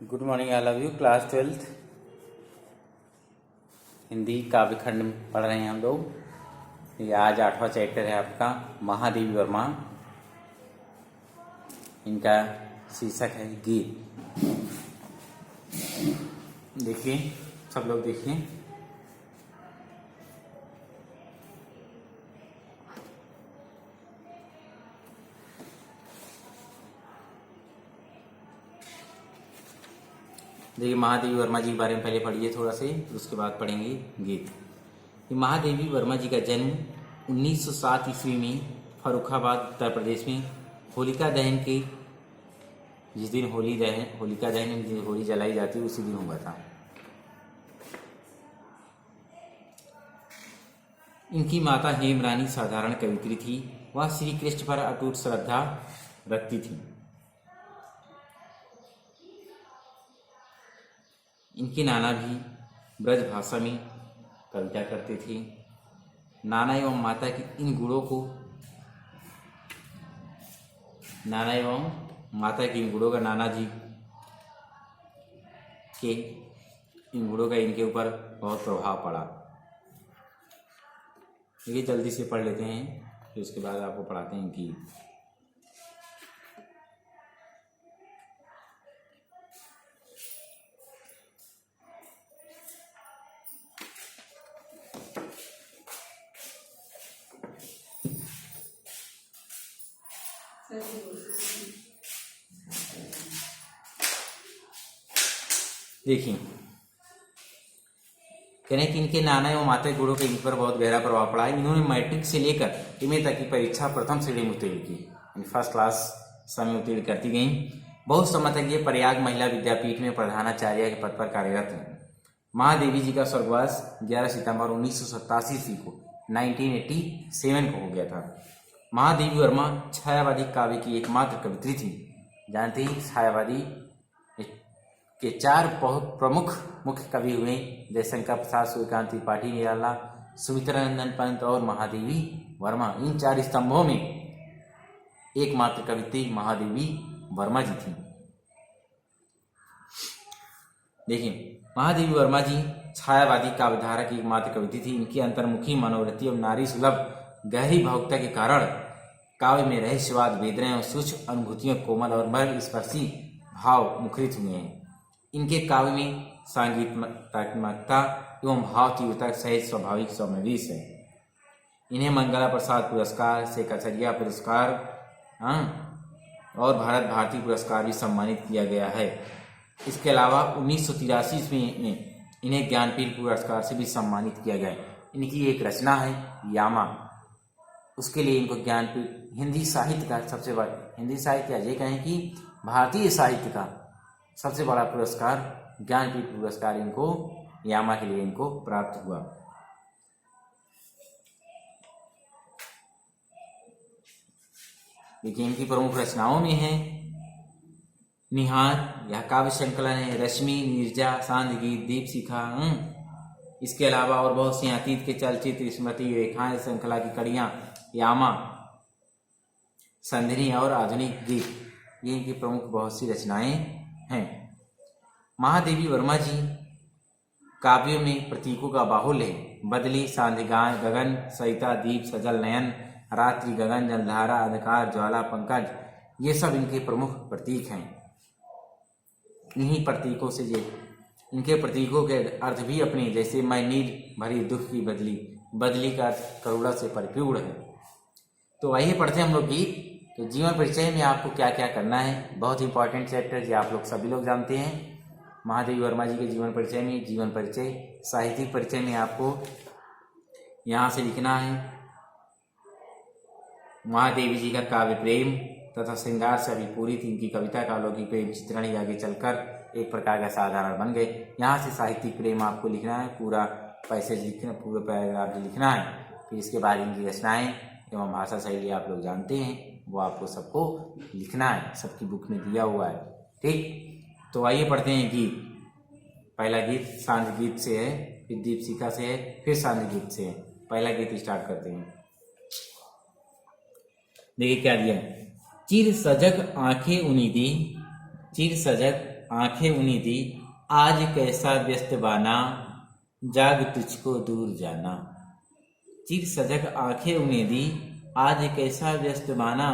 Good morning I love you. Class 12 Hindi काव्य खंड पढ़ रहे हैं हम लोग। ये आज 8वां चैप्टर है आपका महादेवी वर्मा। इनका शीर्षक है गीत। देखिए सब लोग देखिए। देखिए महादेवी वर्मा जी के बारे में पहले पढ़िए थोड़ा से, उसके बाद पढ़ेंगे गीत। महादेवी वर्मा जी का जन्म 1907 ईस्वी में फर्रुखाबाद उत्तर प्रदेश में होलिका दहन के जिस दिन होलिका दहन में जिस होली जलाई जाती है उसी दिन हुआ था। इनकी माता हेमरानी साधारण कवित्री थी। वह श्री कृष्ण पर अटूट श्रद्धा रखती थी। इनके नाना भी ब्रज भाषा में कविता करते थे। नाना एवं माता के इन गुणों का नाना जी के इन गुणों का इनके ऊपर बहुत प्रभाव पड़ा। ये जल्दी से पढ़ लेते हैं, फिर उसके बाद आपको पढ़ाते हैं कि देखिए कहने कि इनके नाना एवं माता के गुणों के इन पर बहुत गहरा प्रभाव पड़ा है। इन्होंने मैट्रिक से लेकर एमए तक की परीक्षा प्रथम श्रेणी में उत्तीर्ण की, फर्स्ट क्लास समय उत्तीर्ण करती गई। बहुत समय तक ये प्रयाग महिला विद्यापीठ में प्रधानाचार्य के पद पर कार्यरत हैं। महादेवी जी का स्वर्गवास 11 सितंबर 1987 ईस्वी को 1987 को हो गया था। महादेवी वर्मा छायावादी काव्य की एकमात्र कवित्री थी। जानते ही छायावादी के 4 बहुत प्रमुख मुख्य कवि हुए, जयशंकर प्रसाद, सूर्यकांत त्रिपाठी, निराला, सुमित्रानंदन पंत और महादेवी वर्मा। इन 4 स्तंभों में एकमात्र कवित्री महादेवी वर्मा जी थी। देखिए महादेवी वर्मा जी छायावादी काव्यधारा की एकमात्र कवित्री थी। इनकी अंतर्मुखी मनोवृत्ति और नारी सुलभ गहरी भावुकता के कारण काव्य में रहस्यवाद, वेदनाएं और सूक्ष्म अनुभूतियों, कोमल और मर्म स्पर्शी भाव मुखरित हुए हैं। इनके काव्य में सांगीतिकता एवं भाव तीव्रता सहित स्वाभाविक समावेश है। इन्हें मंगला प्रसाद पुरस्कार, शेखाचर्या पुरस्कार और भारत भारती पुरस्कार भी सम्मानित किया गया है। इसके अलावा 1983 में इन्हें ज्ञानपीठ पुरस्कार से भी सम्मानित किया गया है। इनकी एक रचना है यामा, उसके लिए इनको ज्ञानपीठ हिंदी साहित्य का सबसे बड़ा, हिंदी साहित्य ये कहें कि भारतीय साहित्य का सबसे बड़ा पुरस्कार ज्ञानपीठ पुरस्कार इनको यामा के लिए इनको प्राप्त हुआ। देखिए इनकी प्रमुख रचनाओं में है निहार, यह काव्य संकलन है, रश्मि, नीरजा, सांध्य गीत, दीप शिखा। इसके अलावा और बहुत सी अतीत के चलचित्र, स्मृति रेखाएं, श्रृंखला की कड़ियां, यामा, संधिनी और आधुनिक गीत, ये इनकी प्रमुख बहुत सी रचनाएं हैं। महादेवी वर्मा जी काव्यों में प्रतीकों का बाहुल्य है। बदली, सांधिगान, गगन, सरिता, दीप, सजल नयन, रात्रि, गगन, जलधारा, अंधकार, ज्वाला, पंकज, ये सब इनके प्रमुख प्रतीक हैं। इन्हीं प्रतीकों से इनके प्रतीकों के अर्थ भी अपने, जैसे मैं नीर भरी दुख की बदली, बदली का अर्थ करुणा से परिपूर्ण है। तो आइए पढ़ते हैं हम लोग गीत। तो जीवन परिचय में आपको क्या क्या करना है, बहुत इंपॉर्टेंट चैप्टर जो आप लोग सभी लोग जानते हैं। महादेवी वर्मा जी के जीवन परिचय में, जीवन परिचय, साहित्यिक परिचय में आपको यहाँ से लिखना है महादेवी जी का काव्य प्रेम तथा श्रृंगार से अभिपूरित इनकी कविता का अलौकिक प्रेम चित्रण ही आगे चलकर एक प्रकार का साधारण बन गए। यहाँ से साहित्यिक प्रेम आपको लिखना है, पूरा पैसेज लिखना, पूरा पैराग्राफ लिखना है। फिर इसके बाद इनकी रचनाएं एवं भाषा शैली आप लोग जानते हैं, वो आपको सबको लिखना है, सबकी बुक में दिया हुआ है। ठीक, तो आइए पढ़ते हैं गीत। पहला गीत सांध्य गीत से है, फिर दीप शिखा से है, फिर सांध्य गीत से है। पहला गीत स्टार्ट करते हैं। देखिए क्या दिया है। चिर सजग आंखें उन्हीं दी, चिर सजग आंखें उनी दी, आज कैसा व्यस्त बाना, जाग तुझको दूर जाना। चिर सजग आंखें उन्हें दी, आज कैसा व्यस्त बाना,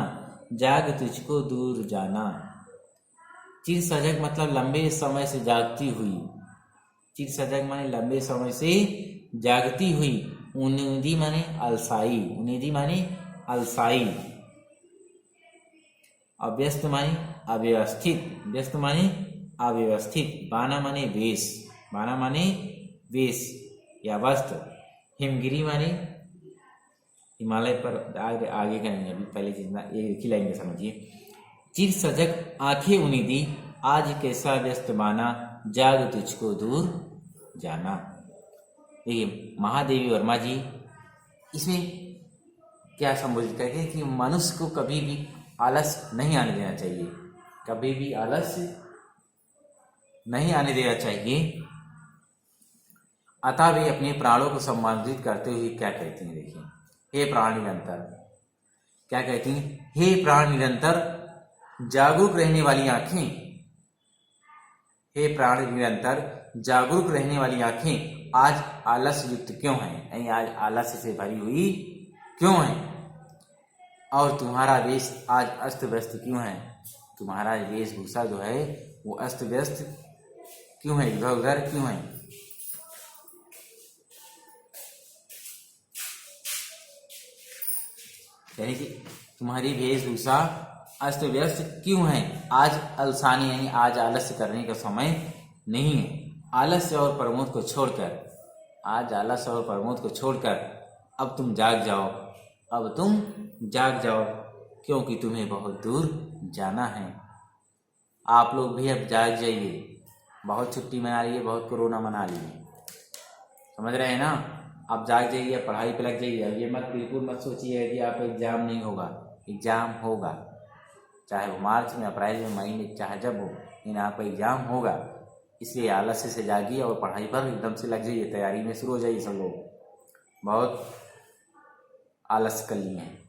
जाग तुझको दूर जाना। चिर सजग मतलब लंबे समय से जागती हुई, चिर सजग माने लंबे समय से जागती हुई, उन्नीदी माने अलसाई, उन्नीदी माने अलसाई। अव्यस्त माने अव्यवस्थित, व्यस्त माने अव्यवस्थित। बाना माने वेश, बाना माने वेश या वस्त्र। हिमगिरी माने हिमालय पर, आगे करेंगे अभी, पहले जितना एक ही लाइन में समझिए। चिर सजग आंखें उन्हीं दी, आज कैसा व्यस्त बाना, जाग तुझको दूर जाना। देखिए महादेवी वर्मा जी इसमें क्या संबोधित करते हैं कि मनुष्य को कभी भी आलस नहीं आने देना चाहिए, कभी भी आलस नहीं आने देना चाहिए। अतः वे अपने प्राणों को सम्मानित करते हुए क्या कहती हैं, देखिए, हे प्राण निरंतर, क्या कहती हैं, हे प्राण निरंतर जागरूक रहने वाली आंखें, हे प्राण निरंतर जागरूक रहने वाली आंखें आज आलस युक्त क्यों हैं, यानी आज आलस्य से भरी हुई क्यों हैं, और तुम्हारा वेश आज अस्त व्यस्त क्यों है, तुम्हारा वेशभूषा जो है वो अस्त व्यस्त क्यों है, इधर उधर क्यों है। यानी कि तुम्हारी वेशभूषा अस्त व्यस्त क्यों है, आज अलसानी यानी आज आलस्य करने का समय नहीं है। आलस्य और प्रमोद को छोड़कर, आज आलस्य और प्रमोद को छोड़कर अब तुम जाग जाओ, अब तुम जाग जाओ, क्योंकि तुम्हें बहुत दूर जाना है। आप लोग भी अब जाग जाइए, बहुत छुट्टी मना लीजिए, बहुत कोरोना मना लीजिए, समझ रहे हैं ना। आप जाग जाइए, पढ़ाई पे लग जाइए। अब ये मत बिल्कुल मत सोचिए कि आप एग्जाम नहीं होगा, एग्जाम होगा, चाहे वो मार्च में, अप्रैल में, मई में, चाहे जब हो, लेकिन आपका एग्जाम होगा। इसलिए आलस्य से जागिए और पढ़ाई पर एकदम से लग जाइए, तैयारी में शुरू हो जाइए। सब लोग बहुत आलस्य कर लिए हैं।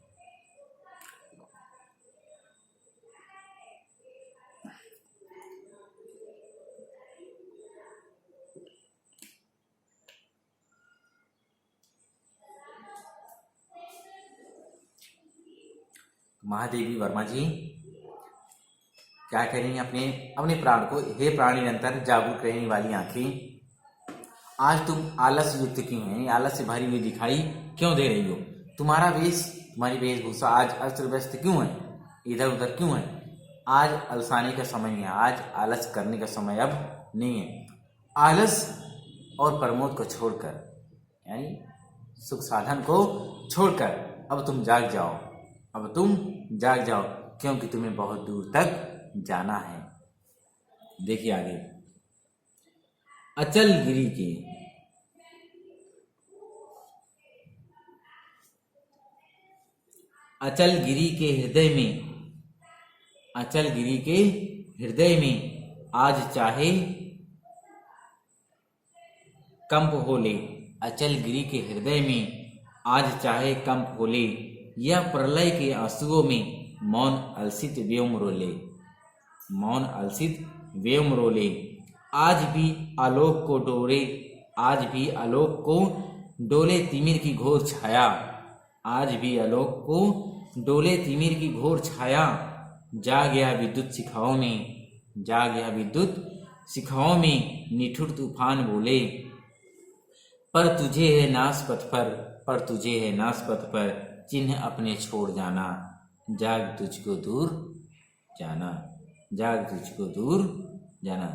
महादेवी वर्मा जी क्या कह रही हैं अपने अपने प्राण को, हे प्राण निरंतर जागरूक रहने वाली आंखें, आज तुम आलस युक्त क्यों है, आलस से भरी हुई दिखाई क्यों दे रही हो, तुम्हारा वेश, तुम्हारी वेशभूषा आज अस्त व्यस्त क्यों है, इधर उधर क्यों है। आज अलसाने का समय नहीं है, आज आलस करने का समय अब नहीं है। आलस और प्रमोद को छोड़कर, यानी सुख साधन को छोड़कर अब तुम जाग जाओ, अब तुम जाग जाओ, क्योंकि तुम्हें बहुत दूर तक जाना है। देखिए आगे, अचल गिरी के, अचल गिरी के हृदय में, अचल गिरी के हृदय में आज चाहे कंप हो ले, अचल गिरी के हृदय में आज चाहे कंप हो ले, या प्रलय के आंसुओं में मौन अलसित व्योम रोले, मौन अलसित व्योम रोले। आज भी आलोक को डोरे, आज भी आलोक को डोले तिमिर की घोर छाया, आज भी आलोक को डोले तिमिर की घोर छाया। जा गया विद्युत शिखाओं में, जा गया विद्युत शिखाओं में निठुर तूफान बोले, पर तुझे है नाश पथ पर, पर तुझे है नाश पथ पर चिन्ह अपने छोड़ जाना, जाग तुझको दूर जाना, जाग तुझको दूर जाना।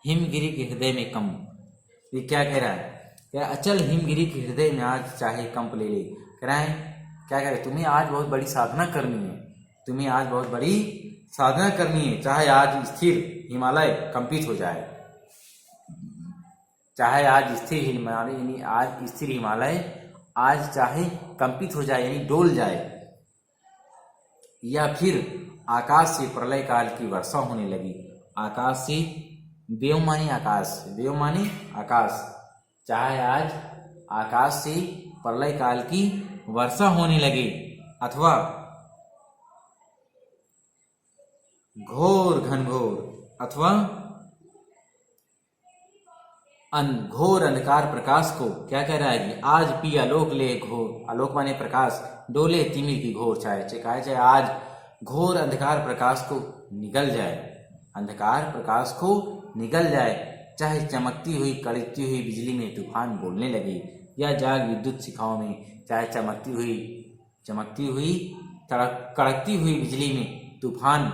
हिमगिरी के हृदय में कंप, ये क्या कह रहा है, क्या अचल हिमगिरी के हृदय में आज चाहे कंप ले ले। कह रहा है क्या कह रहे, तुम्हें आज बहुत बड़ी साधना करनी है, तुम्हें आज बहुत बड़ी साधना करनी है, चाहे आज स्थिर हिमालय कंपित हो जाए, चाहे आज स्थिर हिमालय, यानी आज स्थिर हिमालय आज चाहे कंपित हो जाए, यानी डोल जाए, या फिर आकाश से प्रलय काल की वर्षा होने लगी। आकाश से, व्योम माने आकाश, व्योम माने आकाश, चाहे आज आकाश से प्रलय काल की वर्षा होने लगे, अथवा घोर घनघोर अथवा घोर अंधकार प्रकाश को क्या कह रहा है कि आज पी आलोक ले घोर, आलोक माने प्रकाश, डोले तिमिर की घोर छाए, चाहे आज घोर अंधकार प्रकाश को निगल जाए, अंधकार प्रकाश को निगल जाए, चाहे चमकती हुई कड़कती हुई बिजली में तूफान बोलने लगे, या जाग विद्युत शिखाओं में चाहे चमकती हुई कड़कती हुई बिजली में तूफान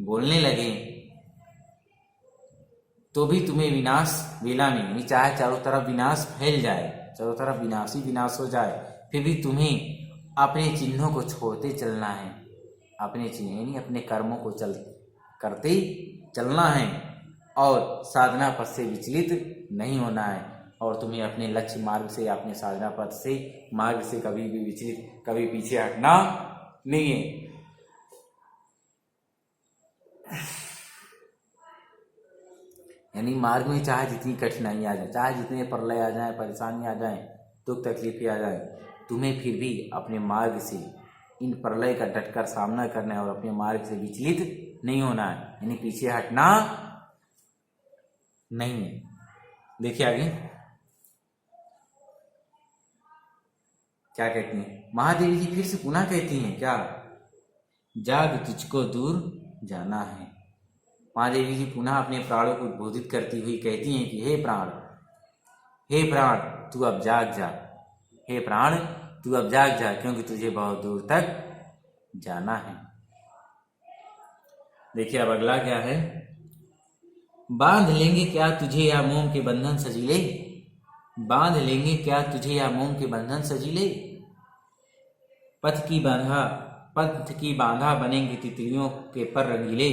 बोलने लगे, तो भी तुम्हें विनाश वेला में, यानी चाहे चारों तरफ विनाश फैल जाए, चारों तरफ विनाश हो जाए, फिर भी तुम्हें अपने चिन्हों को छोड़ते चलना है, अपने चिन्ह यानी अपने कर्मों को करते चलना है, और साधना पथ से विचलित नहीं होना है, और तुम्हें अपने लक्ष्य मार्ग से, अपने साधना पथ से मार्ग से कभी भी विचलित, कभी पीछे हटना नहीं है। यानी मार्ग में चाहे जितनी कठिनाई आ जाए, चाहे जितने प्रलय आ जाए, परेशानी आ जाए, दुख तकलीफें आ जाए, तुम्हें फिर भी अपने मार्ग से इन प्रलय का डटकर सामना करना है और अपने मार्ग से विचलित नहीं होना है, यानी पीछे हटना नहीं है। देखिए आगे क्या कहती हैं महादेवी जी, फिर से पुनः कहती हैं क्या, जाग तुझको दूर जाना है। महादेवी जी पुनः अपने प्राणों को उद्बोधित करती हुई कहती हैं कि हे प्राण तू अब जाग जा, हे प्राण तू अब जाग जा, क्योंकि तुझे बहुत दूर तक जाना है। देखिए अब अगला क्या है, बांध लेंगे क्या तुझे या मोम के बंधन सजीले, बांध लेंगे क्या तुझे या मोम के बंधन सजीले, पथ की बाधा बनेंगे तितलियों के पर रंगीले,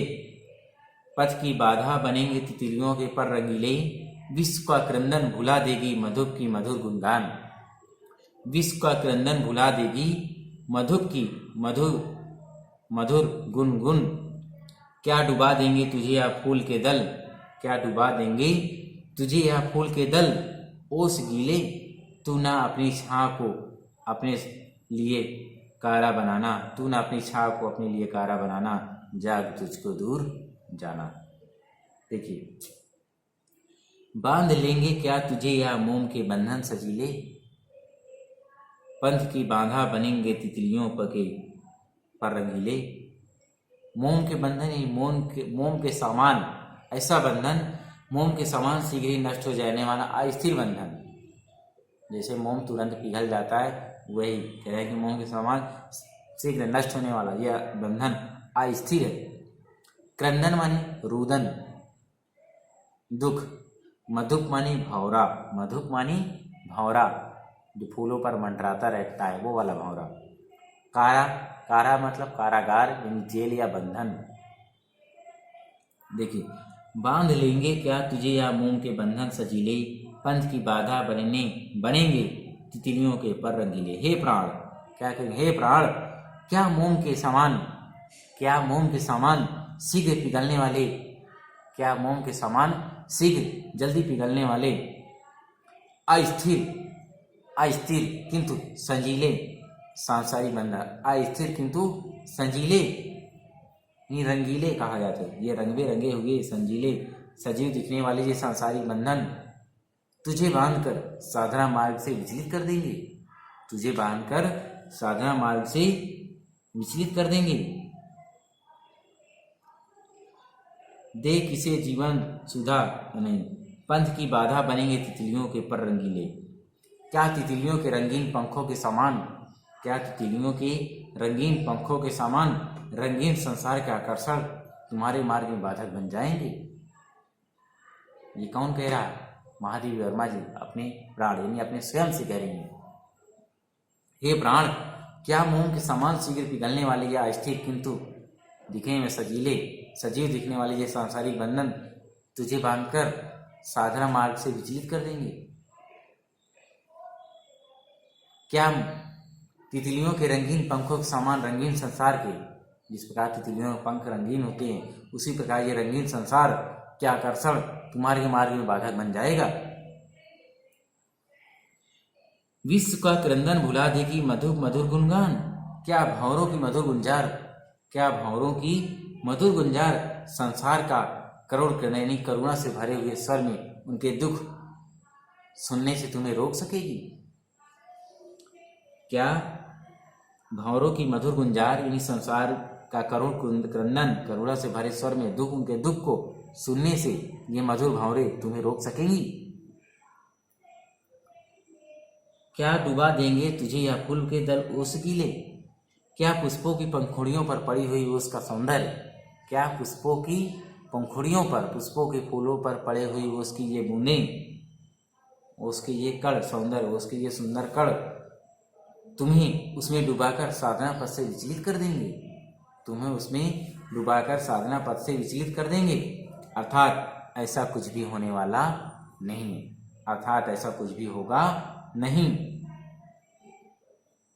पथ की बाधा बनेंगे तितलियों के पर रंगीले, विश्व का क्रंदन भुला देगी मधुप की मधुर गुणगान, विश्व का क्रंदन भुला देगी मधुप की मधुर गुनगुन, क्या डुबा देंगे तुझे या फूल के दल, क्या डुबा देंगे तुझे या फूल के दल, ओस गीले तू ना अपनी छां को अपने लिए कारा बनाना, तू ना अपनी छां को अपने लिए कारा बनाना, जाग तुझको दूर जाना। देखिए बांध लेंगे क्या तुझे या मोम के बंधन सजीले, पंथ की बाधा बनेंगे तितलियों पर रंगीले, मोम के बंधन ही मोम के समान, ऐसा बंधन मोम के समान शीघ्र ही नष्ट हो जाने वाला अस्थिर बंधन, जैसे मोम तुरंत पिघल जाता है, वही कह रहे हैं कि मोम के समान शीघ्र नष्ट होने वाला यह बंधन अस्थिर है। क्रंदन माने रुदन, दुख, मधुप मानी भौरा, जो फूलों पर मंडराता रहता है वो वाला भौरा, कारा मतलब कारागार यानी जेल या बंधन। देखिए बांध लेंगे क्या तुझे या मोम के बंधन सजीले, पंथ की बाधा बनेंगे तितलियों के पर रंगीले। हे प्राण क्या कहेंगे, हे प्राण क्या मोम के समान शीघ्र पिघलने वाले, क्या मोम के समान शीघ्र जल्दी पिघलने वाले, अस्थिर किंतु संजीले सांसारिक बंधन, अस्थिर किंतु संजीले रंगीले कहा जाता है, ये रंग बिरंगे हुए संजीले सजीव दिखने वाले ये सांसारिक बंधन तुझे बांधकर साधना मार्ग से विचलित कर देंगे, तुझे बांधकर साधना मार्ग से विचलित कर देंगे। दे किसे जीवन सुधा नहीं, पंथ की बाधा बनेंगे तितलियों के पर रंगीले, क्या तितलियों के रंगीन पंखों के समान, क्या तितलियों के रंगीन पंखों के समान रंगीन संसार के आकर्षण तुम्हारे मार्ग में बाधक बन जाएंगे। ये कौन कह रहा है, महादेवी वर्मा जी अपने प्राण यानी अपने स्वयं से कह रही हैं। हे प्राण क्या मोम के समान शीघ्र पिघलने वाले या अस्थिर किंतु दिखने में सजीव दिखने वाले ये सांसारिक बंधन तुझे बांधकर साधना मार्ग से विचलित कर देंगे। क्या तितलियों के रंगीन पंखों के समान रंगीन संसार के, जिस प्रकार तितलियों के पंख रंगीन होते हैं उसी प्रकार ये रंगीन संसार क्या आकर्षण तुम्हारे मार्ग में बाधक बन जाएगा। विश्व का क्रंदन भुला देगी मधुर गुणगान, क्या भंवरों की मधुर गुंजार संसार का करुणा से भरे हुए स्वर में उनके दुख सुनने से तुम्हें रोक सकेगी? क्या भंवरों की मधुर गुंजार यानी संसार का करुणा से भरे स्वर में उनके दुख को सुनने से ये मधुर भंवरे तुम्हें रोक सकेंगी? क्या डुबा देंगे तुझे यह फूल के दल ओस गीले? क्या पुष्पों की पंखुड़ियों पर पड़ी हुई ओस का सौंदर्य, क्या पुष्पों की पंखुड़ियों पर, पुष्पों के फूलों पर पड़े हुई उसकी ये बूंदें, उसके ये कण सौंदर्य, उसके ये सुंदर कण तुम्हें उसमें डुबाकर साधना पथ से विचलित कर देंगे? तुम्हें उसमें डुबाकर साधना पथ से विचलित कर देंगे। अर्थात ऐसा कुछ भी होने वाला नहीं, अर्थात ऐसा कुछ भी होगा नहीं।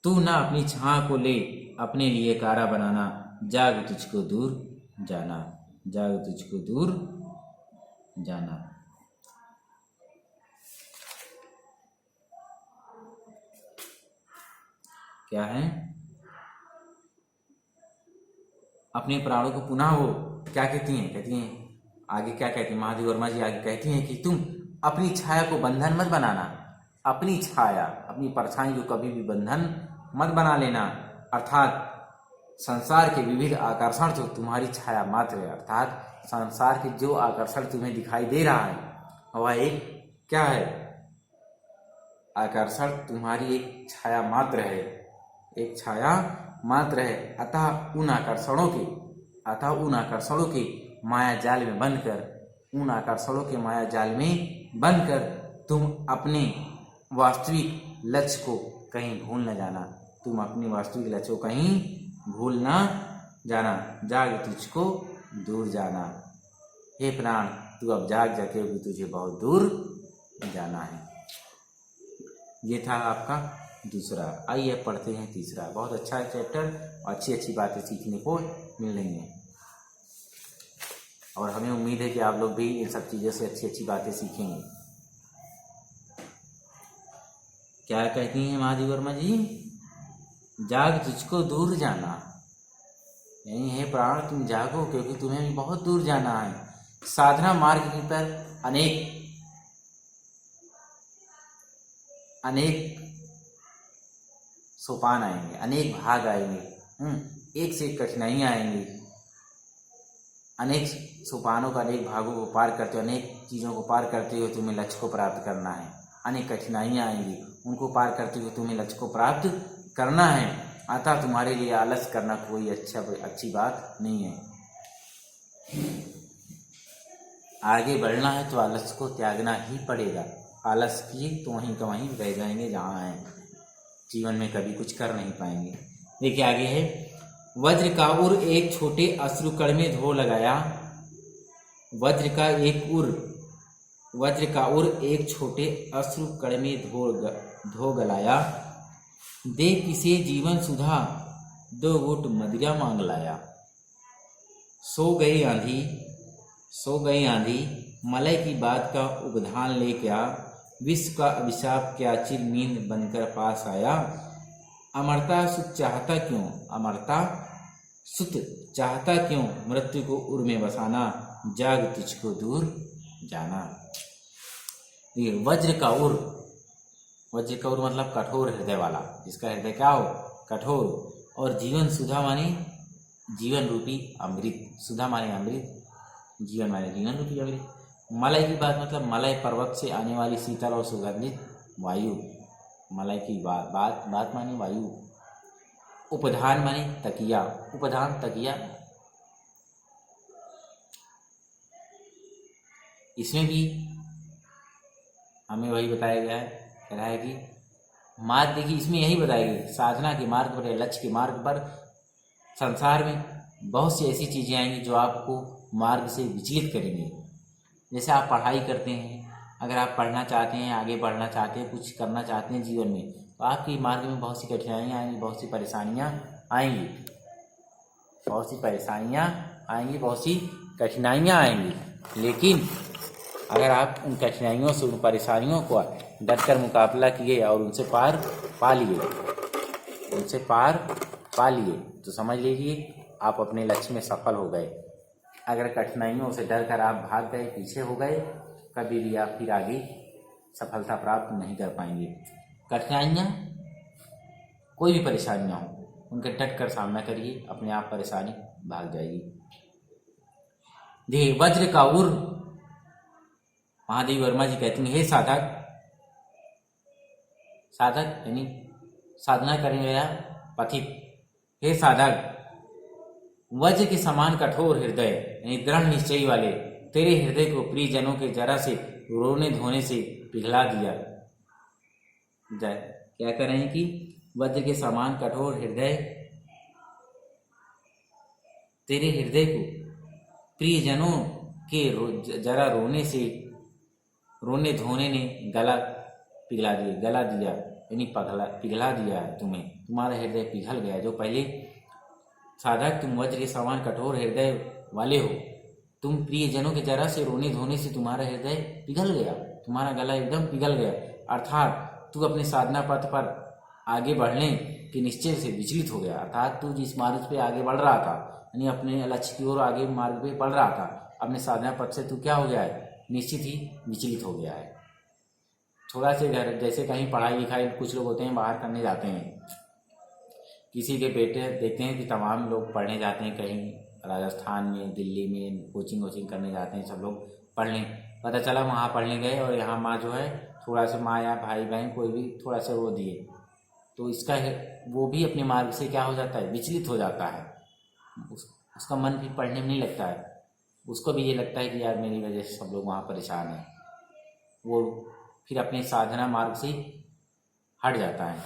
तू ना अपनी छां को ले अपने लिए कारा बनाना, जाग तुझको दूर जाना, जाग तुझको दूर जाना। क्या है? अपने प्राणों को पुनः वो क्या कहती हैं आगे क्या कहती हैं महादेवी वर्मा जी आगे कहती हैं कि तुम अपनी छाया को बंधन मत बनाना, अपनी छाया, अपनी परछाई को कभी भी बंधन मत बना लेना। अर्थात संसार के विविध आकर्षण जो तुम्हारी छाया मात्र है, अर्थात संसार के जो आकर्षण तुम्हें दिखाई दे रहा है वह एक क्या है? आकर्षण तुम्हारी एक छाया मात्र है, एक छाया मात्र है। अतः उन आकर्षणों के माया जाल में बनकर, उन आकर्षणों के माया जाल में बनकर तुम अपने वास्तविक लक्ष्य को कहीं भूल न जाना, तुम अपने वास्तविक लक्ष्य को कहीं भूल न जाना, जाग तुझको दूर जाना। हे प्राण, तू अब जाग जा, क्योंकि तुझे बहुत दूर जाना है। ये था आपका दूसरा। आइए पढ़ते हैं तीसरा। बहुत अच्छा चैप्टर, अच्छी अच्छी बातें सीखने को मिल रही हैं और हमें उम्मीद है कि आप लोग भी इन सब चीज़ों से अच्छी अच्छी बातें सीखेंगे। क्या कहती हैं महादेवी वर्मा जी? जाग तुझको दूर जाना, यानी हे प्राण तुम जागो, क्योंकि तुम्हें भी बहुत दूर जाना है। साधना मार्ग पर अनेक सोपान आएंगे, अनेक भाग आएंगे, एक से एक कठिनाइयाँ आएंगी। अनेक सोपानों का, अनेक भागों को पार करते हुए, अनेक चीज़ों को पार करते हुए तुम्हें लक्ष्य को प्राप्त करना है। अनेक कठिनाइयाँ आएंगी, उनको पार करते हुए तुम्हें लक्ष्य को प्राप्त करना है। अतः तुम्हारे लिए आलस करना कोई अच्छी बात नहीं है। आगे बढ़ना है तो आलस को त्यागना ही पड़ेगा। आलस किए तो वहीं का वहीं रह जाएंगे जहाँ हैं, जीवन में कभी कुछ कर नहीं पाएंगे। देखिए आगे है, वज्र का उर एक छोटे अश्रुकण में धो लगाया, वज्र का उर एक छोटे अश्रुकण में धो गलाया, दे किसे जीवन सुधा दो घूंट मदिरा मांग लाया। सो गई आंधी मलय की बात का उपधान ले क्या, विश्व का अभिशाप क्या चिर नींद बनकर पास आया। अमरता सुत चाहता क्यों मृत्यु को उर में बसाना, जाग तुझको दूर जाना। ये वज्र का उर मतलब कठोर हृदय वाला, जिसका हृदय क्या हो? कठोर। और जीवन सुधा माने जीवन रूपी अमृत, सुधा माने अमृत, जीवन माने जीवन रूपी अमृत। मलय की बात मतलब मलय पर्वत से आने वाली शीतल और सुगंधित वायु, मलय की बात माने वायु। उपधान माने तकिया, उपधान तकिया। इसमें भी हमें वही बताया गया है, कह रहा है कि मार्ग, देखिए इसमें यही बताया गया, साधना के मार्ग पर, लक्ष्य के मार्ग पर संसार में बहुत सी ऐसी चीज़ें आएंगी जो आपको मार्ग से विचलित करेंगे। जैसे आप पढ़ाई करते हैं, अगर आप पढ़ना चाहते हैं, आगे बढ़ना चाहते हैं, कुछ करना चाहते हैं जीवन में, तो आपके मार्ग में बहुत सी कठिनाइयाँ आएंगी, बहुत सी परेशानियाँ आएंगी, बहुत सी कठिनाइयाँ आएंगी। लेकिन अगर आप उन कठिनाइयों से, उन परेशानियों को डटकर मुकाबला किए और उनसे पार पा लिए, तो समझ लीजिए आप अपने लक्ष्य में सफल हो गए। अगर कठिनाइयों से डर कर आप भाग गए, पीछे हो गए, कभी भी आप फिर आगे सफलता प्राप्त नहीं कर पाएंगे। कठिनाइयाँ, कोई भी परेशानियाँ हो, उनके डट कर सामना करिए, अपने आप परेशानी भाग जाएगी। देखिए, वज्र का उर, महादेवी वर्मा जी कहती हैं, हे साधक, साधक यानी साधना करने वाला पथिक, हे साधक, वज्र के समान कठोर हृदय यानी दृढ़ निश्चय वाले तेरे हृदय को प्रियजनों के जरा से रोने धोने से पिघला दिया जाए। क्या कर रहे हैं कि वज्र के समान कठोर हृदय तेरे हृदय को प्रियजनों के जरा रोने धोने ने गला दिया यानी पिघला दिया है तुम्हें, तुम्हारा हृदय पिघल गया। जो पहले साधक तुम वज्र के समान कठोर हृदय वाले हो, तुम प्रियजनों के जरा से रोने धोने से तुम्हारा हृदय पिघल गया, तुम्हारा गला एकदम पिघल गया। अर्थात तू अपने साधना पथ पर आगे बढ़ने के निश्चय से विचलित हो गया। अर्थात तू जिस मार्ग पे आगे बढ़ रहा था, यानी अपने लक्ष्य की ओर आगे मार्ग पे बढ़ रहा था, अपने साधना पथ से तू क्या हो गया है, निश्चित ही विचलित हो गया है। थोड़ा से घर, जैसे कहीं पढ़ाई लिखाई कुछ लोग होते हैं बाहर करने जाते हैं, किसी के बेटे देखते हैं कि तमाम लोग पढ़ने जाते हैं कहीं राजस्थान में, दिल्ली में कोचिंग वोचिंग करने जाते हैं, सब लोग पढ़ने, पता चला वहाँ पढ़ने गए और यहाँ माँ जो है थोड़ा सा, माँ या भाई बहन कोई भी थोड़ा सा रो दिए, तो इसका वो भी अपने मार्ग से क्या हो जाता है, विचलित हो जाता है। उसका मन भी पढ़ने में नहीं लगता है, उसको भी ये लगता है कि यार मेरी वजह से सब लोग वहाँ परेशान हैं, वो फिर अपने साधना मार्ग से हट जाता है।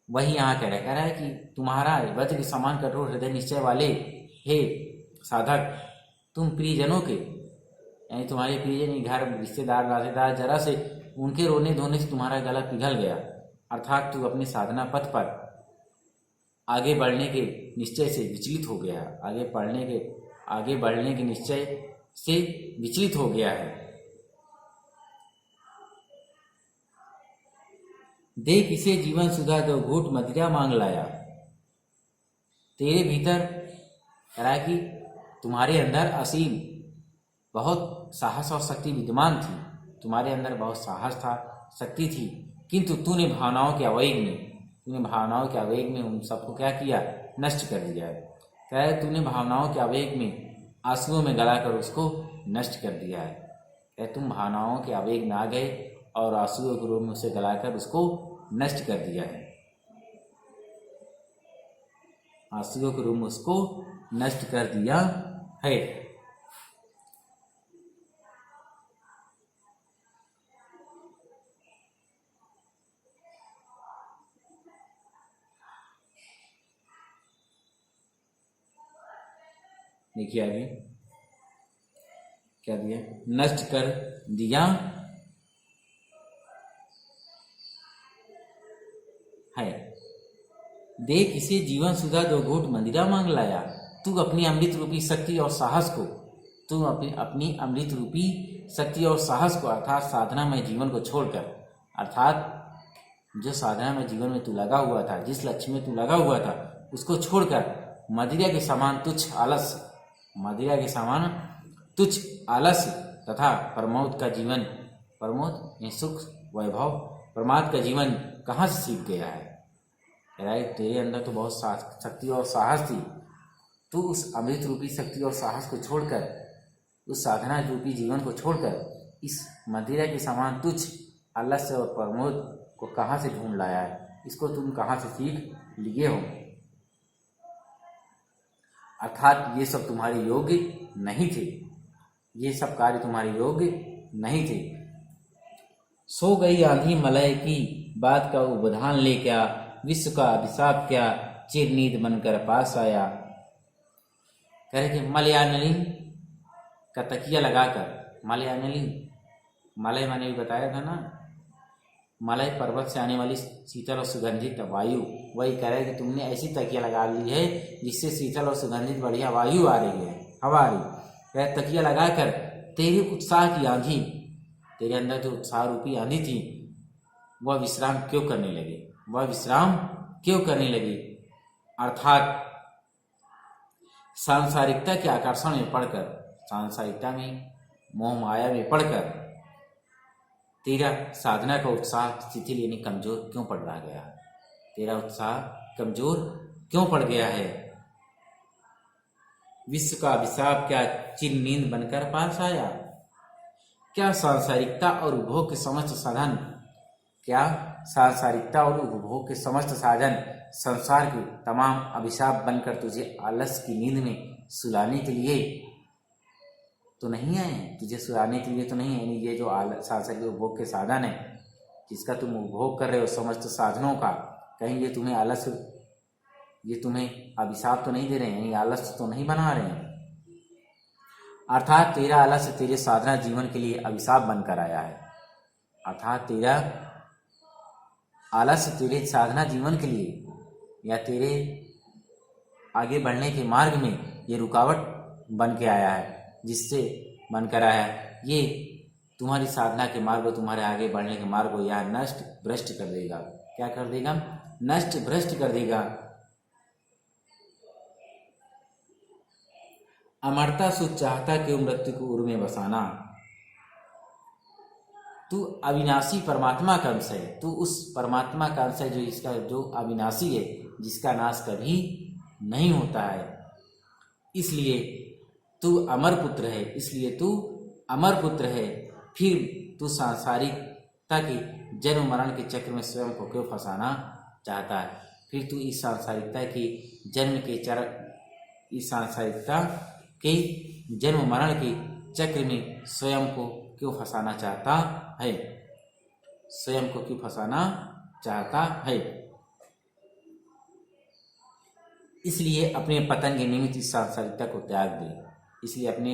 वही यहाँ कह रहा है कि तुम्हारा वज्र के समान कठोर हृदय निश्चय वाले हे साधक, तुम प्रियजनों के यानी तुम्हारे प्रियजन, घर, रिश्तेदार, नातेदार, जरा से उनके रोने धोने से तुम्हारा गला पिघल गया। अर्थात तू अपने साधना पथ पर आगे बढ़ने के निश्चय से विचलित हो गया, आगे बढ़ने के निश्चय से विचलित हो गया है। देख इसे जीवन सुधा दो घूट मदिरा मांग लाया। तेरे भीतर कहा कि तुम्हारे अंदर असीम बहुत साहस और शक्ति विद्यमान थी, तुम्हारे अंदर बहुत साहस था, शक्ति थी, किंतु तूने भावनाओं के आवेग में उन सबको क्या किया, नष्ट कर दिया है। कह रहे तूने भावनाओं के आवेग में आंसुओं में गलाकर उसको नष्ट कर दिया है। कह तुम भावनाओं के आवेग में आ गए और आंसुओं के रूप में उसे गलाकर उसको नष्ट कर दिया है, आंसुओं के रूप में उसको नष्ट कर दिया है। देखिए आगे क्या दिया, नष्ट कर दिया है। देख इसे जीवन सुधा दो घूट मंदिरा मांग लाया। तू अपनी अमृत रूपी शक्ति और साहस को, अर्थात साधना में जीवन को छोड़कर, अर्थात जो साधना में जीवन में तू लगा हुआ था, जिस लक्ष्य में तू लगा हुआ था, उसको छोड़कर मदिरा के समान तुच्छ आलस्य तथा प्रमोद का जीवन, प्रमोद में सुख वैभव, प्रमाद का जीवन कहाँ से सीख गया है। तेरे अंदर तो बहुत शक्ति और साहस थी, तू उस अमृत रूपी शक्ति और साहस को छोड़कर, उस साधना रूपी जीवन को छोड़कर इस मदिरा के समान तुच्छ आलस्य और प्रमोद को कहाँ से ढूंढ लाया है, इसको तुम कहाँ से सीख लिए हो। अर्थात ये सब तुम्हारे योग्य नहीं थे, ये सब कार्य तुम्हारे योग्य नहीं थे। सो गई आंधी मलय की बात का उबधान ले, क्या विश्व का अभिशाप क्या चिरनीद बनकर पास आया। कह रहे कि मलयानलिन का तकिया लगाकर, मलय मैंने भी बताया था ना, मलय पर्वत से आने वाली शीतल और सुगंधित वायु, वही कह रहे कि तुमने ऐसी तकिया लगा ली है जिससे शीतल और सुगंधित बढ़िया वायु आ रही है, हवा आ रही है। तकिया लगाकर तेरे उत्साह की आंधी, तेरे अंदर जो उत्साह रूपी आंधी थी, वह विश्राम क्यों करने लगी, अर्थात सांसारिकता के आकर्षण में पड़कर, सांसारिकता में मोह माया में पड़कर तेरा साधना का उत्साह शिथिल यानी कमजोर क्यों पड़ रहा गया? तेरा उत्साह कमजोर क्यों पड़ गया है? विश्व का अभिशाप क्या चिर नींद बनकर पास आया? क्या सांसारिकता और उपभोग के समस्त साधन, क्या सांसारिकता और उपभोग के समस्त साधन संसार के तमाम अभिशाप बनकर तुझे आलस की नींद में सुलाने के लिए तो नहीं आए? तुझे सुलाने के लिए तो नहीं है? यानी ये जो सांसारिक उपभोग के साधन है जिसका तुम उपभोग कर रहे हो, समस्त साधनों का, कहीं ये तुम्हें आलस, ये तुम्हें अभिशाप तो नहीं दे रहे हैं, यानी आलस तो नहीं बना रहे हैं? अर्थात तेरा आलस्य तेरे साधना जीवन के लिए अभिशाप बनकर आया है। अर्थात तेरा आलस्य तेरे साधना जीवन के लिए या तेरे आगे बढ़ने के मार्ग में ये रुकावट बन के आया है, जिससे बनकर आया है ये तुम्हारी साधना के मार्ग को, तुम्हारे आगे बढ़ने के मार्ग को यह नष्ट भ्रष्ट कर देगा। क्या कर देगा? नष्ट भ्रष्ट कर देगा। अमरता सुख चाहता क्यों मृत्यु को उर में बसाना? तू अविनाशी परमात्मा का अंश है, तू उस परमात्मा का अंश है जो इसका जो अविनाशी है, जिसका नाश कभी नहीं होता है। इसलिए तू अमर पुत्र है, इसलिए तू अमर पुत्र है। फिर तू सांसारिकता के जन्म मरण के चक्र में स्वयं को क्यों फंसाना चाहता है? फिर तू इस सांसारिकता के जन्म के इस सांसारिकता के जन्म मरण के चक्र में स्वयं को क्यों फंसाना चाहता है? स्वयं को क्यों फंसाना चाहता है? इसलिए अपने पतन के निमित्त इस सांसारिकता को त्याग दे। इसलिए अपने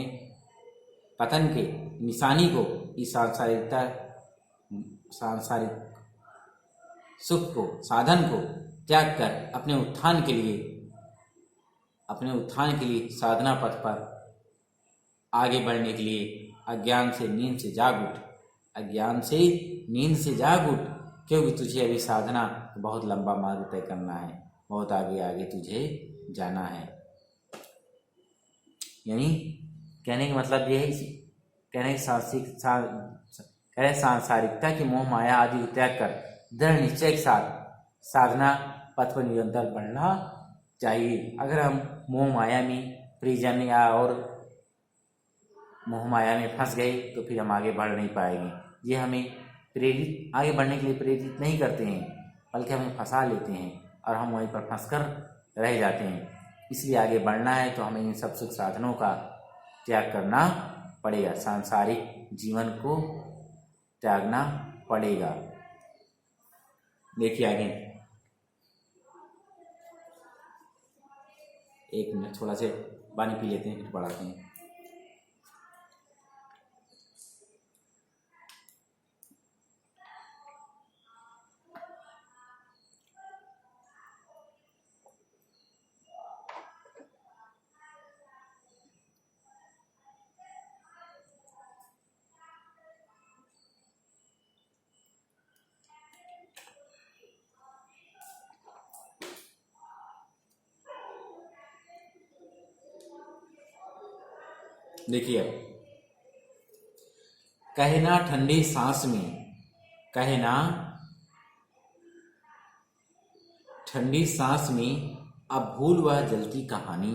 पतन के निशानी को, इस सांसारिक सुख को, साधन को त्याग कर अपने उत्थान के लिए साधना पथ पर आगे बढ़ने के लिए अज्ञान से नींद से जाग उठ, अज्ञान से नींद से जाग उठ, क्योंकि तुझे अभी साधना बहुत लंबा मार्ग तय करना है, बहुत आगे आगे तुझे जाना है। यानी कहने का मतलब यह है, कहने सांसारिकता की मोह माया आदि को त्याग कर दृढ़ निश्चय के साथ साधना पथ पर निरंतर बढ़ना चाहिए। अगर हम मोह माया में प्रिजन या और मोह माया में फंस गए तो फिर हम आगे बढ़ नहीं पाएंगे। ये हमें आगे बढ़ने के लिए प्रेरित नहीं करते हैं, बल्कि हमें फंसा लेते हैं और हम वहीं पर फंस कर रह जाते हैं। इसलिए आगे बढ़ना है तो हमें इन सब सुख साधनों का त्याग करना पड़ेगा, सांसारिक जीवन को त्यागना पड़ेगा। देखिए आगे, एक मिनट थोड़ा से पानी पी लेते हैं फिर पढ़ाते हैं। देखिए, कहना ठंडी सांस में, कहना ठंडी सांस में अब भूल वह जलती कहानी,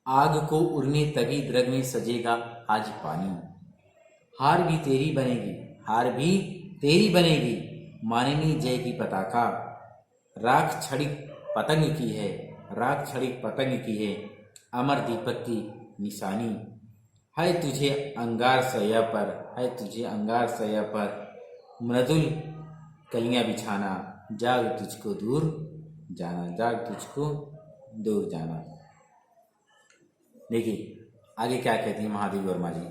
आग को उड़ने तगी द्रग में सजेगा आज पानी। हार भी तेरी बनेगी, हार भी तेरी बनेगी, मानेगी जय की पताका। राख छड़िक पतंग की है, राख छड़िक पतंग की है, अमर दीपक की निशानी। है तुझे अंगार सया पर, है तुझे अंगार सया पर, मृदुल कलियां बिछाना, जाग तुझको दूर जाना, जाग तुझको दूर जाना। देखिए आगे क्या कहती है महादेवी वर्मा जी।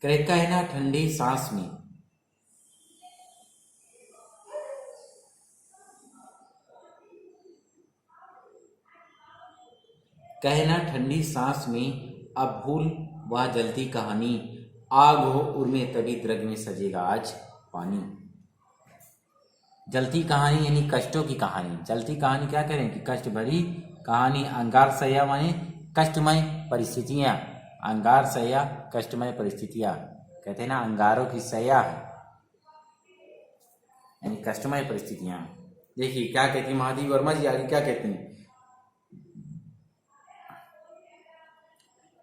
कहना ठंडी सांस में, कहना ठंडी सांस में अब भूल वह जलती कहानी, आग हो उर्मे तभी द्रग में सजेगा आज पानी। जलती कहानी यानी कष्टों की कहानी। जलती कहानी क्या करें कि कष्ट भरी कहानी। अंगार सया माने कष्टमय परिस्थितियां। अंगार सया कष्टमय परिस्थितियां, कहते हैं ना अंगारों की सया है यानी कष्टमय परिस्थितियां। देखिए क्या कहती है महादेवी वर्मा जी, आगे क्या कहती हैं।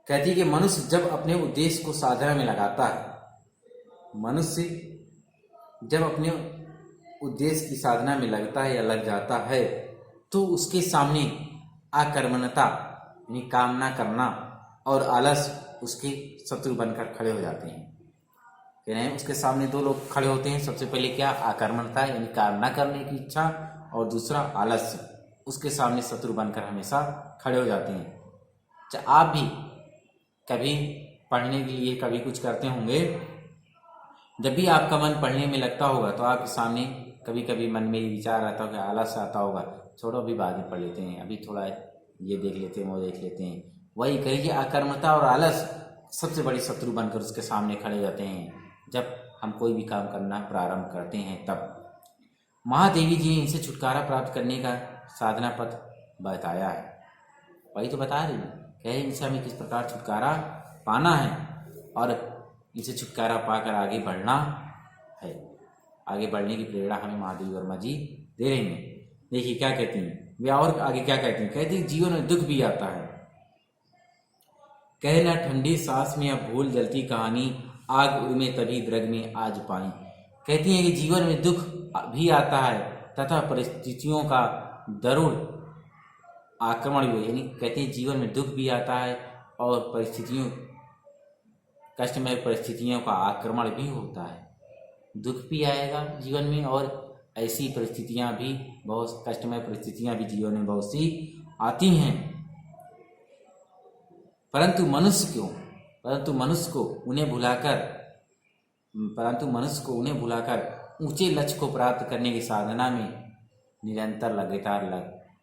कहती है कि मनुष्य जब अपने उद्देश्य को साधना में लगाता है, मनुष्य जब अपने उद्देश्य की साधना में लगता है या लग जाता है, तो उसके सामने आकर्मणता यानी कामना करना और आलस उसके शत्रु बनकर खड़े हो जाते हैं। कह रहे हैं उसके सामने दो लोग खड़े होते हैं। सबसे पहले क्या, आकर्मणता यानी कामना करने की इच्छा, और दूसरा आलस्य, उसके सामने शत्रु बनकर हमेशा खड़े हो जाते हैं। आप भी कभी पढ़ने के लिए कभी कुछ करते होंगे, जब भी आपका मन पढ़ने में लगता होगा तो आपके सामने कभी कभी मन में ये विचार आता होगा, आलस आता होगा, छोड़ो अभी बाद में पढ़ लेते हैं, अभी थोड़ा ये देख लेते हैं वो देख लेते हैं। वही कहिए आकर्मता और आलस सबसे बड़े शत्रु बनकर उसके सामने खड़े जाते हैं जब हम कोई भी काम करना प्रारंभ करते हैं। तब महादेवी जी ने इनसे छुटकारा प्राप्त करने का साधना पथ बताया है। वही तो बता रही कह रहे इनसे हमें किस प्रकार छुटकारा पाना है और इनसे छुटकारा पाकर आगे बढ़ना है। आगे बढ़ने की प्रेरणा हमें महादेवी वर्मा जी दे रही हैं। देखिए क्या कहती हैं वे, और आगे क्या कहती हैं। कहती हैं जीवन में दुख भी आता है, कहना ठंडी सांस में अब भूल जलती कहानी, आग उड़मे तभी द्रग में आज पानी। कहती हैं कि जीवन में दुख भी आता है तथा परिस्थितियों का दरुण आक्रमण भी, यानी कहते हैं जीवन में दुख भी आता है और परिस्थितियों कष्टमय परिस्थितियों का आक्रमण भी होता है। दुख भी आएगा जीवन में और ऐसी परिस्थितियां भी, बहुत कष्टमय परिस्थितियां भी जीवन में बहुत सी आती हैं। परंतु मनुष्य को उन्हें भुलाकर ऊंचे लक्ष्य को प्राप्त करने की साधना में निरंतर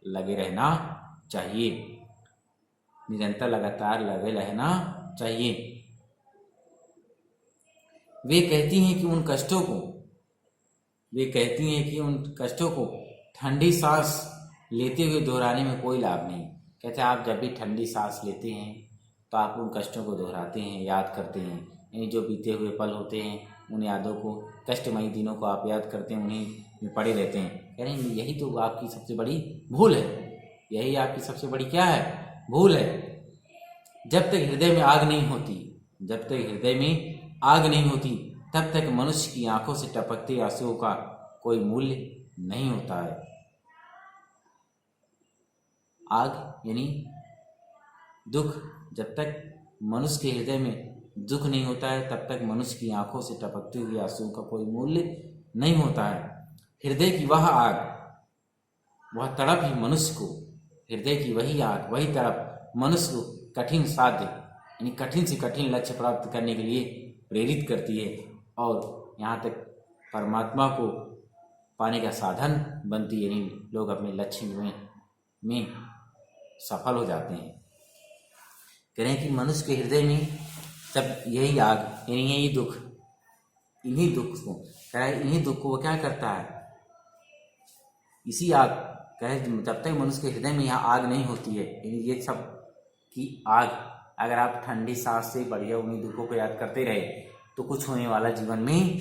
लगे रहना चाहिए। निरंतर लगातार लगे रहना चाहिए। वे कहती हैं कि उन कष्टों को ठंडी सांस लेते हुए दोहराने में कोई लाभ नहीं। कहते हैं आप जब भी ठंडी सांस लेते हैं तो आप उन कष्टों को दोहराते हैं, याद करते हैं, यानी जो बीते हुए पल होते हैं उन यादों को, कष्टमयी दिनों को आप याद करते हैं, उन्हीं में पड़े रहते हैं। कह रहे हैं यही तो आपकी सबसे बड़ी भूल है। यही आपकी सबसे बड़ी क्या है, भूल है। जब तक हृदय में आग नहीं होती तब तक मनुष्य की आंखों से टपकते आंसुओं का कोई मूल्य नहीं होता है। आग यानी दुख, जब तक मनुष्य के हृदय में दुख नहीं होता है तब तक मनुष्य की आंखों से टपकते हुए आंसुओं का कोई मूल्य नहीं होता है। हृदय की वह आग, वह तड़प ही मनुष्य को, हृदय की वही आग, वही तड़प मनुष्य को कठिन साध्य यानी कठिन से कठिन लक्ष्य प्राप्त करने के लिए प्रेरित करती है और यहाँ तक परमात्मा को पाने का साधन बनती है। यानी लोग अपने लक्ष्य में सफल हो जाते हैं। कह रहे हैं कि मनुष्य के हृदय में जब यही आग यानी यही दुख, इन्हीं दुख को वो क्या करता है, इसी आग, कहे जब तक मनुष्य के हृदय में यहाँ आग नहीं होती है, यानी ये सब की आग, अगर आप ठंडी सांस से बढ़िया उन्हीं दुखों को याद करते रहे तो कुछ होने वाला जीवन में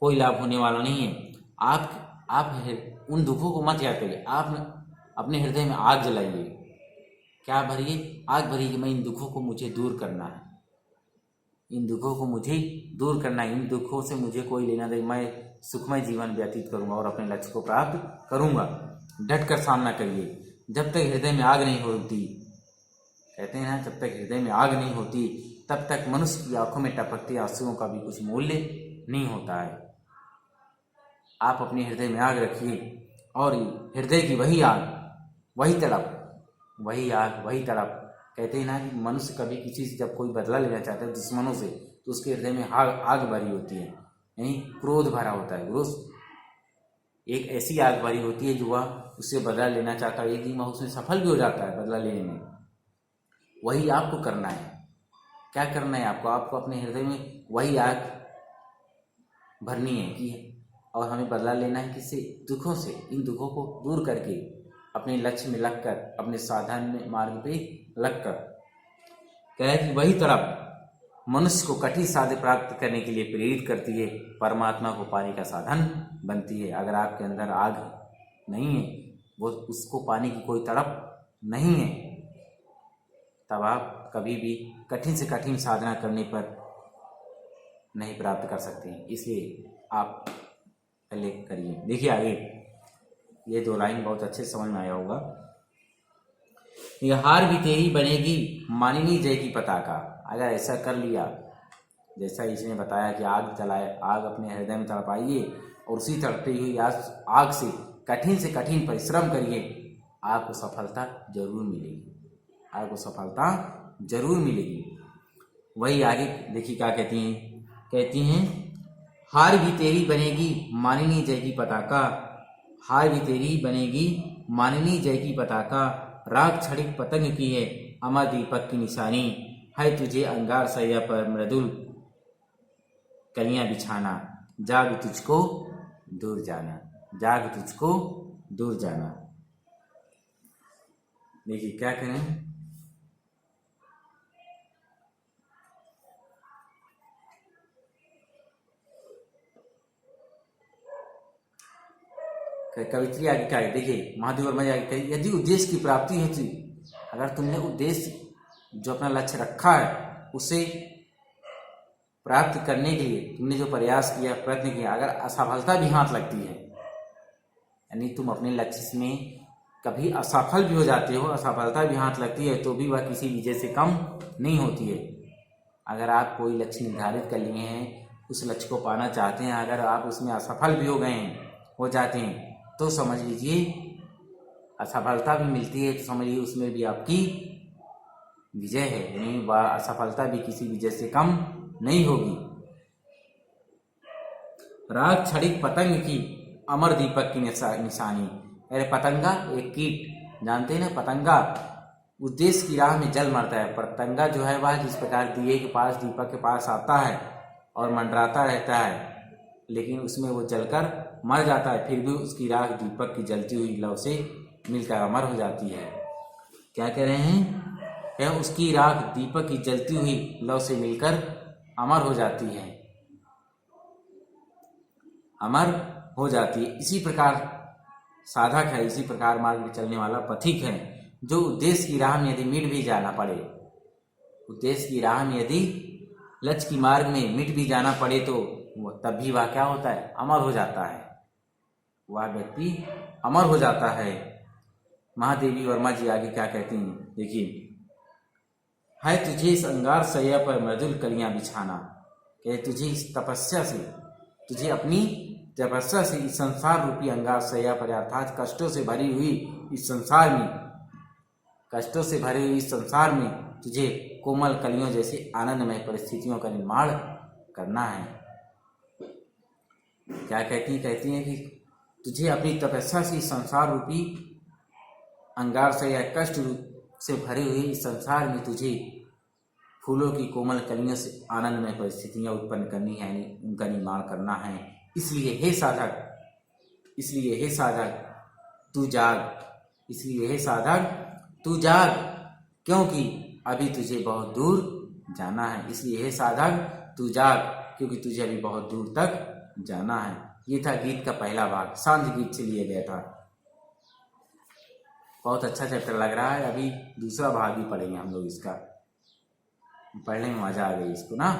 कोई लाभ होने वाला नहीं है। आप उन दुखों को मत याद करिए, आप अपने हृदय में आग जलाइए। क्या भरिए, आग भरिए कि मैं इन दुखों को मुझे दूर करना है, इन दुखों को मुझे दूर करना है, इन दुखों से मुझे कोई लेना देना, मैं सुखमय जीवन व्यतीत करूंगा और अपने लक्ष्य को प्राप्त करूंगा। डट कर सामना करिए। जब तक हृदय में आग नहीं होती, कहते हैं ना, जब तक हृदय में आग नहीं होती तब तक मनुष्य की आंखों में टपकते आंसुओं का भी कुछ मूल्य नहीं होता है। आप अपने हृदय में आग रखिए और हृदय की वही आग, वही तड़प, वही आग, वही तड़प। कहते हैं ना कि मनुष्य कभी किसी से जब कोई बदला लेना चाहता है दुश्मनों से, तो उसके हृदय में आग भरी होती है, यानी क्रोध भरा होता है। एक ऐसी आग भरी होती है जो वह उससे बदला लेना चाहता है, एक दिन वह उसमें सफल भी हो जाता है बदला लेने में। वही आपको करना है। क्या करना है आपको, आपको अपने हृदय में वही आग भरनी है कि और हमें बदला लेना है किससे, दुखों से। इन दुखों को दूर करके अपने लक्ष्य में लगकर, अपने साधन में मार्ग पे लगकर, कह है कि वही तरफ मनुष्य को कठिन साध्य प्राप्त करने के लिए प्रेरित करती है, परमात्मा को पाने का साधन बनती है। अगर आपके अंदर आग नहीं है, वो उसको पाने की कोई तड़प नहीं है, तब आप कभी भी कठिन से कठिन साधना करने पर नहीं प्राप्त कर सकते हैं। इसलिए आप पहले करिए। देखिए आगे, ये 2 लाइन बहुत अच्छे समझ में आया होगा। ये हार भी तेरी बनेगी मानिनी जय की पताका। अगर ऐसा कर लिया, जैसा इसने बताया कि आग जलाए, आग अपने हृदय में तड़पाइए और उसी तड़पती हुई आग से कठिन परिश्रम करिए, आपको सफलता जरूर मिलेगी, आपको सफलता जरूर मिलेगी। वही आगे देखिए क्या कहती हैं, हार भी तेरी बनेगी मानिनी जय की पताका, हार भी तेरी बनेगी मानिनी जय की पताका, राग छड़ित पतंग की है अमर दीपक की निशानी, है तुझे अंगार सैया पर मृदुल कलियां बिछाना, जाग तुझको दूर जाना, जाग तुझको दूर जाना। देखिए क्या करें, कवित्री आगे क्या है, देखिए महादेव वर्मा जी आगे कही, यदि उद्देश्य की प्राप्ति होती, अगर तुमने उद्देश्य जो अपना लक्ष्य रखा है उसे प्राप्त करने के लिए तुमने जो प्रयास किया, प्रयत्न किया, अगर असफलता भी हाथ लगती है, यानी तुम अपने लक्ष्य में कभी असफल भी हो जाते हो, असफलता भी हाथ लगती है, तो भी वह किसी विजय से कम नहीं होती है। अगर आप कोई लक्ष्य निर्धारित कर लिए हैं, उस लक्ष्य को पाना चाहते हैं, अगर आप उसमें असफल भी हो गए हैं, हो जाते हैं, तो समझ लीजिए असफलता भी मिलती है, तो समझिए उसमें भी आपकी विजय है, यानी वह असफलता भी किसी विजय से कम नहीं होगी। राग छड़ित पतंग की अमर दीपक की निशानी, अरे पतंगा एक कीट, जानते हैं ना पतंगा, उद्देश्य की राह में जल मरता है। पतंगा जो है वह जिस प्रकार दिए के पास, दीपक के पास आता है और मंडराता रहता है, लेकिन उसमें वो जलकर मर जाता है, फिर भी उसकी राख दीपक की जलती हुई लौ से मिलकर अमर हो जाती है। क्या कह रहे हैं, यह उसकी राख दीपक की जलती हुई लौ से मिलकर अमर हो जाती है, अमर हो जाती है। इसी प्रकार साधक है, इसी प्रकार मार्ग में चलने वाला पथिक है, जो उद्देश्य की राह में यदि मिट भी जाना पड़े, उद्देश्य की राह में यदि लक्ष्य की मार्ग में मिट भी जाना पड़े, तो तब भी वह क्या होता है, अमर हो जाता है, वह व्यक्ति अमर हो जाता है। महादेवी वर्मा जी आगे क्या कहती हैं, देखिए, है तुझे इस अंगार सैया पर मृदुल कलियां बिछाना, कि तुझे इस तपस्या से, तुझे अपनी तपस्या से इस संसार रूपी अंगार सैया पर, अर्थात कष्टों से भरी हुई इस संसार में, कष्टों से भरी हुई इस संसार में तुझे कोमल कलियों जैसे आनंदमय परिस्थितियों का निर्माण करना है। क्या कहती हैं कि तुझे अपनी तपस्या से इस संसार रूपी अंगार से या कष्ट से भरी हुई इस संसार में तुझे फूलों की कोमल कलियों से आनंदमय परिस्थितियां उत्पन्न करनी है, यानी उनका निर्माण करना है। इसलिए हे साधक, इसलिए हे साधक तू जाग, इसलिए हे साधक तू जाग, क्योंकि अभी तुझे बहुत दूर जाना है। इसलिए हे साधक तू जाग, क्योंकि तुझे अभी बहुत दूर तक जाना है। ये था गीत का पहला भाग, शांति गीत से लिया गया था। बहुत अच्छा चैप्टर लग रहा है। अभी दूसरा भाग भी पढ़ेंगे हम लोग इसका, पढ़ने में मजा आ गई इसको ना।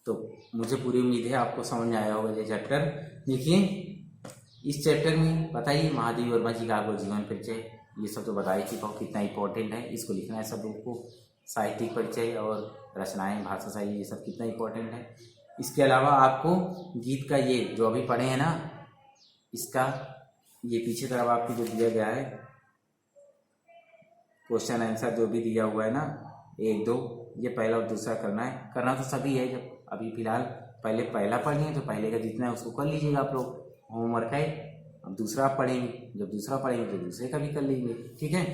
तो मुझे पूरी उम्मीद है आपको समझ में आया होगा ये चैप्टर। देखिए इस चैप्टर में बताइए महादेवी वर्मा जी का आपको जीवन परिचय, ये सब तो बताइए कि बहुत कितना इंपॉर्टेंट है, इसको लिखना है सब लोगों को। साहित्यिक परिचय और रचनाएं, भाषा शैली, ये सब कितना इंपॉर्टेंट है। इसके अलावा आपको गीत का ये जो अभी पढ़े हैं ना, इसका ये पीछे तरफ आपको जो दिया गया है क्वेश्चन आंसर जो भी दिया हुआ है ना, 1 2, ये पहला और दूसरा करना है। करना तो सभी है, जब अभी फिलहाल पहले पहला पढ़ लिए तो पहले का जितना है उसको कर लीजिएगा आप लोग, होमवर्क है। अब दूसरा आप पढ़ेंगे, जब दूसरा पढ़ेंगे तो दूसरे का भी कर लीजिए, ठीक है।